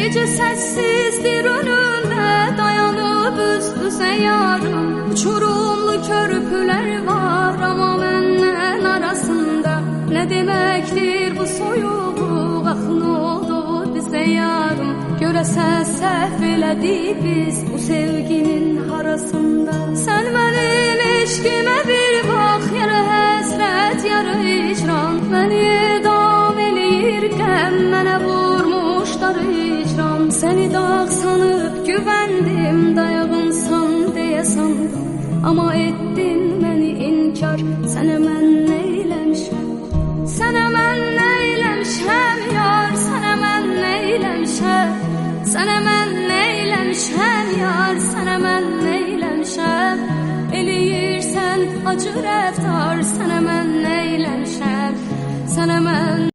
Gece sessizdir önümde dayanıp üst-üze yarım. Uçurumlu körpüler var ama benden arasında. Ne demektir bu soyuğu, axın oldu bize yarım. Görəsən səhv elədik biz bu sevginin harasında. Sen benim eşkime bir bax, yarı həsrət, yarı icran. Məni edam eləyir qəm, mənə vurmuşlar icran. Səni dağ sanıb güvəndim, dayağımsan deyə sandım. Ama etdin məni inkar, sənə mən nə eləmişəm? Sənə mən nə eləmişəm yar, sənə mən nə eləmişəm? Sənə mən nə eləmişəm yar, sənə mən nə eləmişəm? Eləyirsən acı rəftar, sənə mən nə